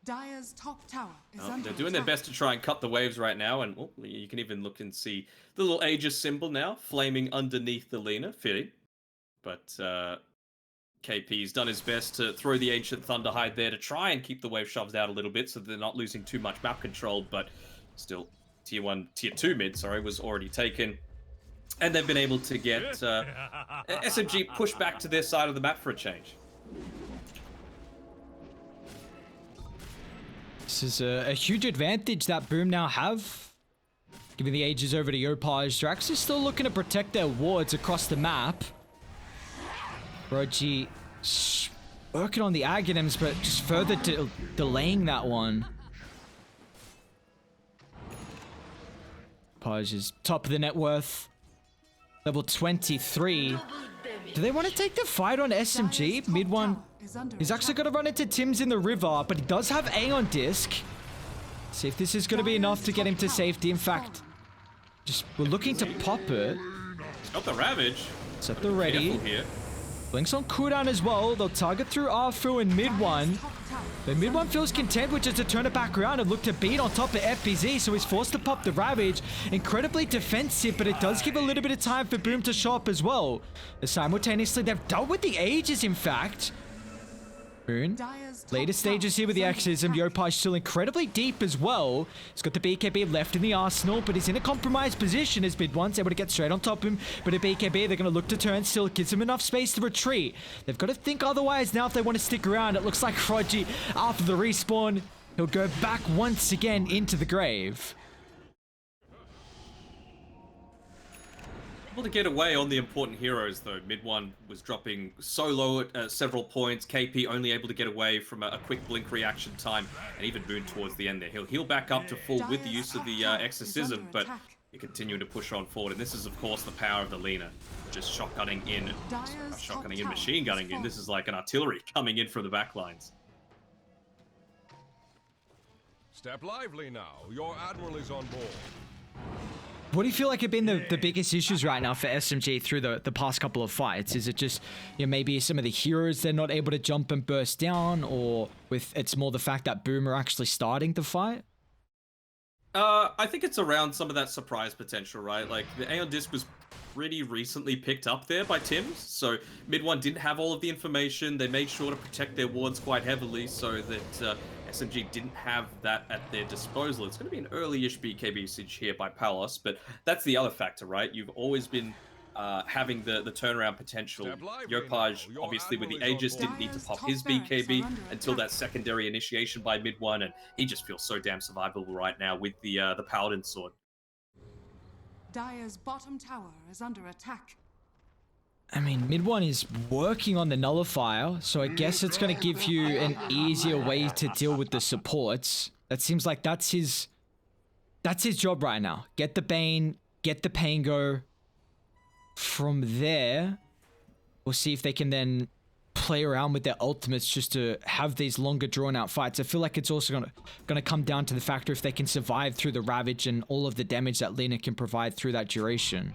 Dire's top tower is Oh, under they're doing their best to try and cut the waves right now, and you can even look and see the little Aegis symbol now flaming underneath the Lena, fitting. But KP's done his best to throw the Ancient Thunderhide there to try and keep the wave shoves out a little bit so they're not losing too much map control, but still, tier 2 mid, was already taken. And they've been able to get SMG pushed back to their side of the map for a change. This is a huge advantage that Boom now have. Giving the Ages over to Yopaj. They're actually still looking to protect their wards across the map. Roji working on the Aghanims, but just further delaying that one. Paj is top of the net worth. Level 23. Do they want to take the fight on SMG? Mid one. He's actually going to run into Tim's in the river, but he does have Aeon Disc. See if this is going to be enough to get him to safety. In fact, we're looking to pop it. He's got the Ravage. Set the ready. Here. Blink's on cooldown as well. They'll target through Arfu and mid one. But mid one feels content, which is to turn it back around and look to beat on top of FBZ, so he's forced to pop the Ravage. Incredibly defensive, but it does give a little bit of time for Boom to show up as well. Simultaneously, they've dealt with the Ages, in fact. Boom. Later stages here with the Exorcism. Yopaj still incredibly deep as well. He's got the BKB left in the arsenal, but he's in a compromised position as mid one's able to get straight on top of him. But a BKB, they're going to look to turn still. Gives him enough space to retreat. They've got to think otherwise now if they want to stick around. It looks like Roji, after the respawn, he'll go back once again into the grave. Able to get away on the important heroes though. Mid one was dropping so low at several points. KP only able to get away from a quick blink reaction time, and even Boon towards the end there. He'll heal back up to full with the use of the Exorcism, but he continuing to push on forward. And this is of course the power of the Lena, just shotgunning in, machine gunning in. This is like an artillery coming in from the back lines. Step lively now. Your admiral is on board. What do you feel like have been the biggest issues right now for SMG through the past couple of fights? Is it just, maybe some of the heroes they're not able to jump and burst down, or it's more the fact that Boom are actually starting to fight? I think it's around some of that surprise potential, right? Like the Aeon Disc was pretty recently picked up there by Tim's, so mid one didn't have all of the information. They made sure to protect their wards quite heavily so that SMG didn't have that at their disposal. It's going to be an early-ish BKB usage here by Palos, but that's the other factor, right? You've always been having the turnaround potential. Yopaj, obviously with the Aegis, didn't need to pop his BKB until that secondary initiation by mid one, and he just feels so damn survivable right now with the Paladin sword. Dire's bottom tower is under attack. I mean, mid one is working on the nullifier, so I guess it's going to give you an easier way to deal with the supports. That seems like that's his job right now. Get the Bane, get the Pango. From there, we'll see if they can then play around with their ultimates just to have these longer drawn out fights. I feel like it's also gonna come down to the factor if they can survive through the Ravage and all of the damage that Lina can provide through that duration.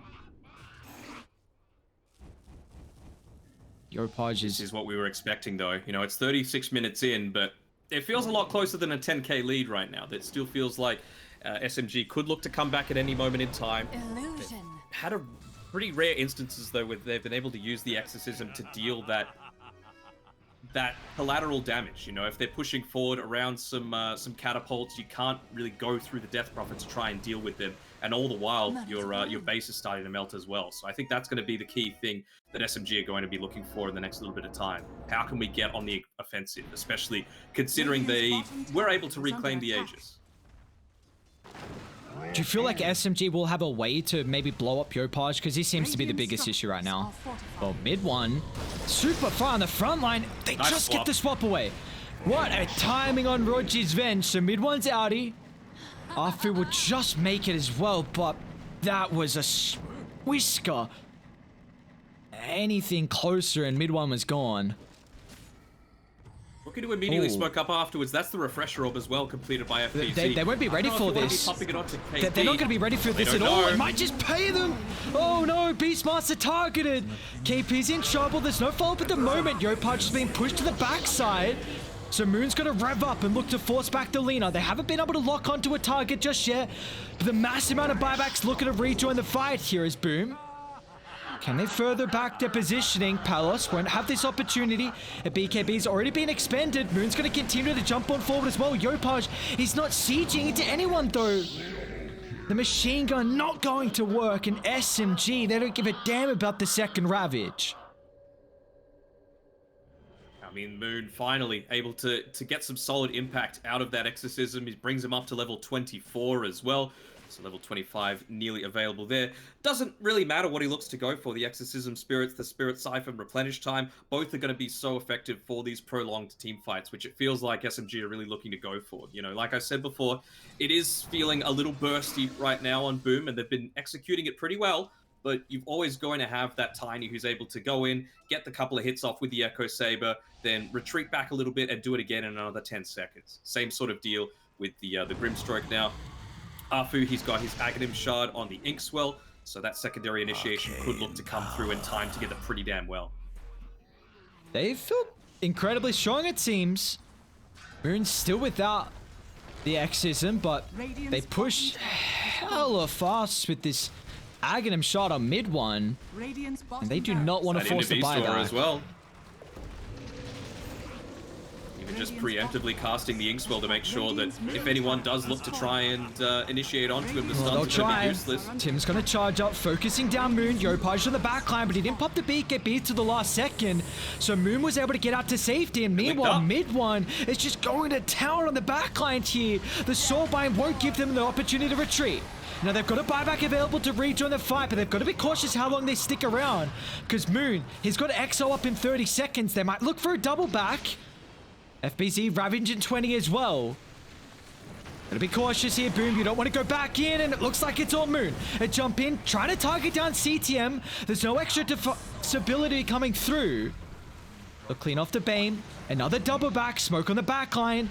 Yopaj This is what we were expecting, though. You know, it's 36 minutes in, but it feels a lot closer than a 10k lead right now. That still feels like SMG could look to come back at any moment in time. Illusion. Had a pretty rare instances, though, where they've been able to use the exorcism to deal that collateral damage. You know, if they're pushing forward around some catapults, you can't really go through the Death Prophet to try and deal with them. And all the while, your base is starting to melt as well. So I think that's going to be the key thing that SMG are going to be looking for in the next little bit of time. How can we get on the offensive, especially considering they were able to reclaim the Aegis? Do you feel like SMG will have a way to maybe blow up Yopaj? Because he seems to be the biggest issue right now. Well, mid one, super far on the front line. They Nice just swap. get the swap away. What a timing on Roji's Venge. So mid one's outie. Afu will just make it as well, but that was a whisker. Anything closer and mid one was gone. Looking to immediately Oh. smoke up afterwards. That's the refresher orb as well, completed by FPZ. They won't be ready for this. They're not They're not going to be ready for this at don't all. know. It might just pay them. Oh no, Beastmaster targeted. KP's in trouble. There's no follow-up at the moment. Yopaj is being pushed to the backside. So Moon's going to rev up and look to force back the Lina. They haven't been able to lock onto a target just yet. But the massive amount of buybacks looking to rejoin the fight here is Boom. Can they further back their positioning? Palos won't have this opportunity. A BKB's already been expended. Moon's going to continue to jump on forward as well. Yopaj, he's not sieging into anyone though. The machine gun not going to work. And SMG, they don't give a damn about the second Ravage. I mean, Moon finally able to get some solid impact out of that exorcism. He brings him up to level 24 as well. So level 25 nearly available there. Doesn't really matter what he looks to go for. The exorcism spirits, the spirit siphon, replenish time, both are going to be so effective for these prolonged team fights, which it feels like SMG are really looking to go for. You know, like I said before, it is feeling a little bursty right now on Boom, and they've been executing it pretty well. But you're always going to have that Tiny who's able to go in, get the couple of hits off with the Echo Saber, then retreat back a little bit and do it again in another 10 seconds. Same sort of deal with the Grimstroke now. Afu, he's got his Aghanim Shard on the Inkswell, so that secondary initiation could look to come through in time together pretty damn well. They feel incredibly strong, it seems. Moon's still without the exorcism, but they push hella fast with this Aghanim shot on mid one, and they do not want to force the buyback. As well. Even just preemptively casting the Inkswell to make sure that if anyone does look to try and initiate onto him, the stuns are going to be useless. Tim's going to charge up, focusing down Moon. Yopaj on the backline, but he didn't pop the BKB to the last second. So Moon was able to get out to safety, and meanwhile, mid one is just going to town on the backline here. The Soulbind won't give them the opportunity to retreat. Now they've got a buyback available to rejoin the fight, but they've got to be cautious how long they stick around. Because Moon, he's got EXO up in 30 seconds. They might look for a double back. FBZ Ravage in 20 as well. Gotta be cautious here, Boom. You don't want to go back in, and it looks like it's all Moon. A jump in, trying to target down CTM. There's no extra stability coming through. They'll clean off the Bane. Another double back, smoke on the back line.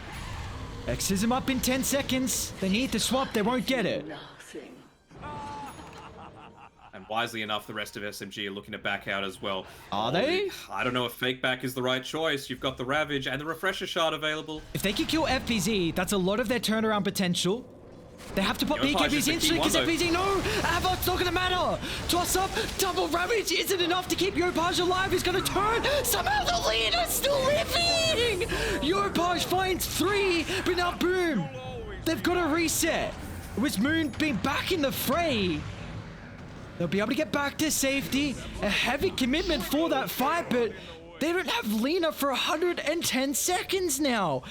Exorcism up in 10 seconds. They need the swap, they won't get it. And wisely enough, the rest of SMG are looking to back out as well. Are they? I don't know if fake back is the right choice. You've got the Ravage and the Refresher Shard available. If they can kill FPZ, that's a lot of their turnaround potential. They have to put BKBs instantly because FPZ, no! Avot's not gonna matter! Toss up, double Ravage isn't enough to keep Yopaj alive. He's gonna turn! Somehow the lead is still living! Yopaj finds 3, but now Boom! They've got to reset. It was Moon being back in the fray. They'll be able to get back to safety. A heavy commitment for that fight, but they don't have Lina for 110 seconds now.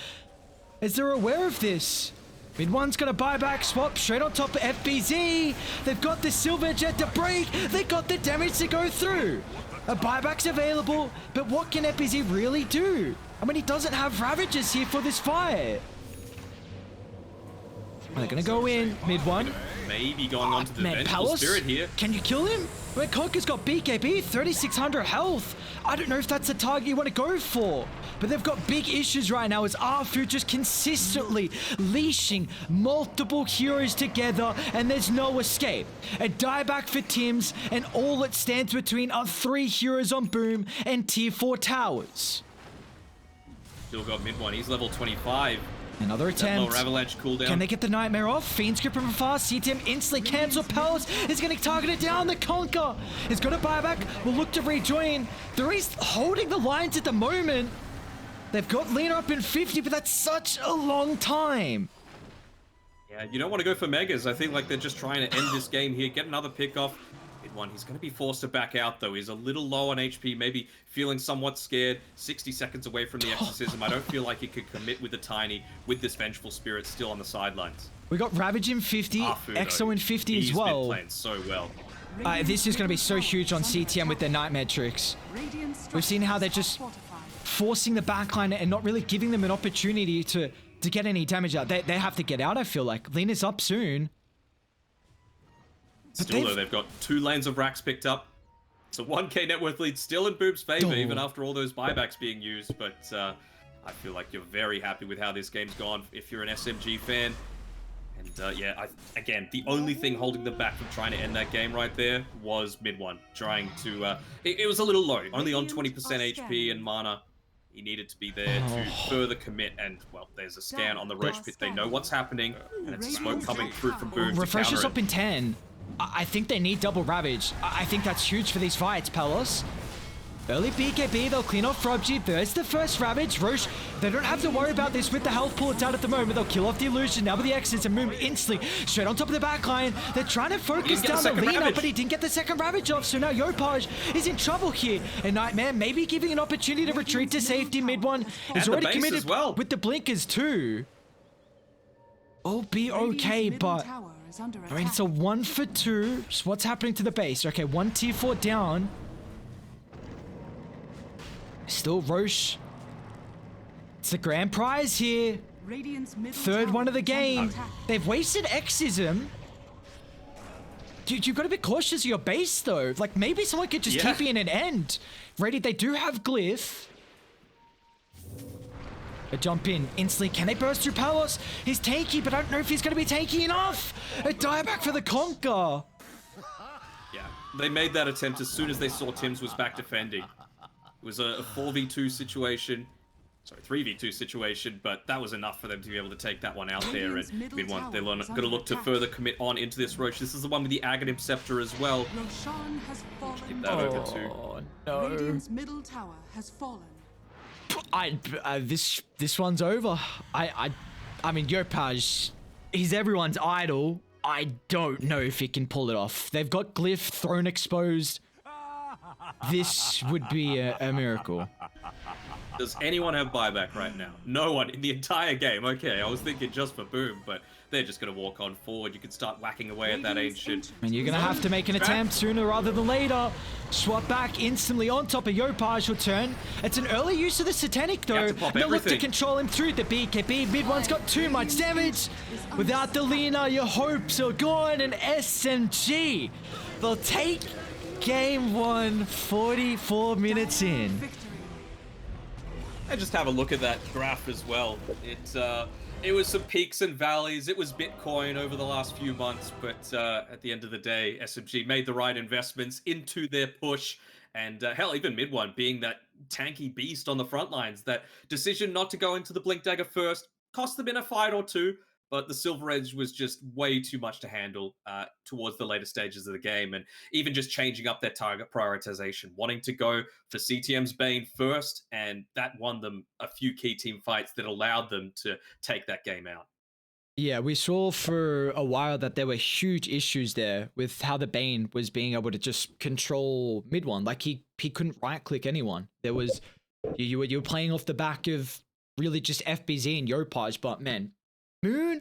As they're aware of this. Mid one's gonna buy back, swap straight on top of FBZ. They've got the Silver Jet to break. They got the damage to go through. A buyback's available, but what can FBZ really do? I mean, he doesn't have Ravages here for this fight. Are they going to go in mid one? Maybe going on to the Vengeful Palace, Spirit here. can you kill him? Wait, Conker's got BKB, 3,600 health. I don't know if that's the target you want to go for. But they've got big issues right now as Arfu just consistently leashing multiple heroes together and there's no escape. A dieback for Tims and all that stands between are 3 heroes on Boom and tier 4 towers. Still got mid one. He's level 25. Another attempt. Avalanche cooldown. Can they get the Nightmare off? Fiend's grip from fast. CTM instantly cancel. Palace is going to target it down. The Conquer is going to buy back. Will look to rejoin. There is holding the lines at the moment. They've got Lena up in 50, but that's such a long time. Yeah, you don't want to go for Megas. I think like they're just trying to end this game here. Get another pick off. Mid one. He's going to be forced to back out though. He's a little low on HP. Maybe feeling somewhat scared. 60 seconds away from the exorcism. I don't feel like he could commit with the Tiny with this Vengeful Spirit still on the sidelines. We got Ravage in 50, Exo in 50 as well. He's been playing so well. This is going to be so huge on CTM with their Nightmare tricks. We've seen how they're just forcing the backline and not really giving them an opportunity to get any damage out. They have to get out, I feel like. Lena's up soon. Still though, they've got 2 lanes of racks picked up. It's a 1k net worth lead still in Boom's favor, even after all those buybacks being used. But I feel like you're very happy with how this game's gone if you're an SMG fan. And yeah, again, the only thing holding them back from trying to end that game right there was mid one. Trying to... it was a little low, only on 20% HP and mana. He needed to be there to further commit, and, well, there's a scan on the Roach Pit. They know what's happening, and it's smoke coming through from Boom. Refreshers up in 10. I think they need double Ravage. I think that's huge for these fights, Pelos. Early BKB, they'll clean off Frobji. There's the first Ravage. Roche, they don't have to worry about this with the health pool it's out at the moment. They'll kill off the illusion. Now with the exits and move instantly straight on top of the backline. They're trying to focus down the Lena, but he didn't get the second Ravage off. So now Yopaj is in trouble here. And Nightmare maybe giving an opportunity to retreat to safety. Mid one is already committed with the blinkers too. All be okay, but I mean, it's a 1 for 2. So what's happening to the base? Okay, 1 tier 4 down. Still Roche. It's the grand prize here. Third one of the game. They've wasted Exism. Dude, you've got to be cautious of your base though. Like maybe someone could just TP in an end. Ready, they do have Glyph. A jump in instantly. Can they burst through Palos? He's tanky, but I don't know if he's going to be tanky enough. A dieback for the Conquer. Yeah, they made that attempt as soon as they saw Tims was back defending. It was a 4v2 situation. Sorry, 3v2 situation, but that was enough for them to be able to take that one out there. And mid one, they're going to look to further commit on into this Roche. This is the one with the Aghanim Scepter as well. Keep that over too. No. Radiant's middle tower has fallen. This one's over. I mean, Yopaj, he's everyone's idol. I don't know if he can pull it off. They've got Glyph, Throne exposed. This would be a miracle. Does anyone have buyback right now? No one in the entire game. Okay, I was thinking just for Boom, but they're just going to walk on forward. You can start whacking away at that ancient. And you're going to have to make an attempt sooner rather than later. Swap back instantly on top of Yopaj will turn. It's an early use of the Satanic though. They'll look to control him through the BKB. Mid one's got too much damage. Without the Lena, your hopes are gone. And SMG, they'll take game 1, 44 minutes in. And just have a look at that graph as well. It was some peaks and valleys. It was Bitcoin over the last few months, but at the end of the day, SMG made the right investments into their push. And hell, even mid one being that tanky beast on the front lines, that decision not to go into the Blink Dagger first cost them in a fight or two. But the Silver Edge was just way too much to handle towards the later stages of the game. And even just changing up their target prioritization, wanting to go for CTM's Bane first. And that won them a few key team fights that allowed them to take that game out. Yeah, we saw for a while that there were huge issues there with how the Bane was being able to just control mid one. Like he couldn't right click anyone. There was, you were playing off the back of really just FBZ and Yopaj, but man, Moon,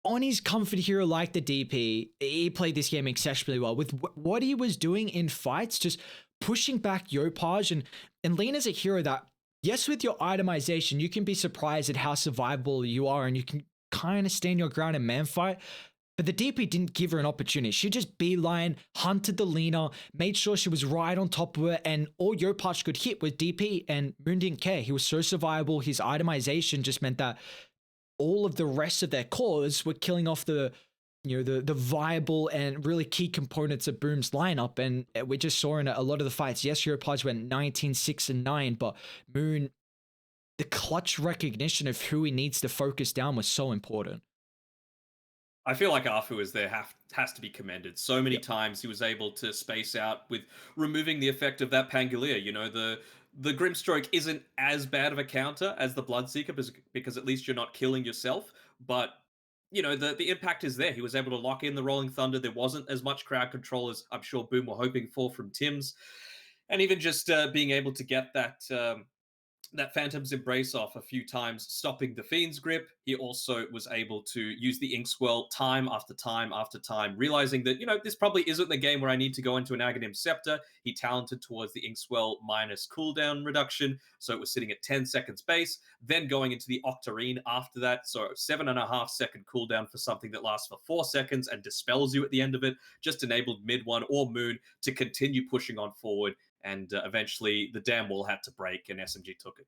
on his comfort hero like the DP, he played this game exceptionally well. With what he was doing in fights, just pushing back Yopaj. And Lena's a hero that, yes, with your itemization, you can be surprised at how survivable you are and you can kind of stand your ground in man fight. But the DP didn't give her an opportunity. She just beeline, hunted the Lina, made sure she was right on top of her, and all Yopach could hit was DP, and Moon didn't care. He was so survivable. His itemization just meant that all of the rest of their cores were killing off the viable and really key components of Boom's lineup. And we just saw in a lot of the fights, yes, Yopaj went 19-6-9, but Moon, the clutch recognition of who he needs to focus down was so important. I feel like Arfu is there has to be commended. So many times he was able to space out with removing the effect of that Pangolier. You know, the Grimstroke isn't as bad of a counter as the Bloodseeker because at least you're not killing yourself. But, you know, the impact is there. He was able to lock in the Rolling Thunder. There wasn't as much crowd control as I'm sure Boom were hoping for from Tim's. And even just being able to get that Phantom's Embrace off a few times, stopping the Fiend's grip. He also was able to use the Inkswell time after time after time, realizing that, you know, this probably isn't the game where I need to go into an Aghanim Scepter. He talented towards the Inkswell minus cooldown reduction, so it was sitting at 10 seconds base, then going into the Octarine after that, so 7.5 second cooldown for something that lasts for 4 seconds and dispels you at the end of it, just enabled Mid One or Moon to continue pushing on forward. And eventually the damn wall had to break and SMG took it.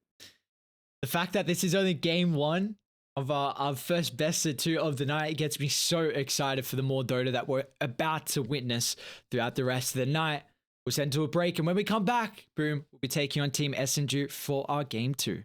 The fact that this is only game one of our first best of two of the night gets me so excited for the more Dota that we're about to witness throughout the rest of the night. We'll send to a break, and when we come back, Boom, we'll be taking on Team SMG for our game two.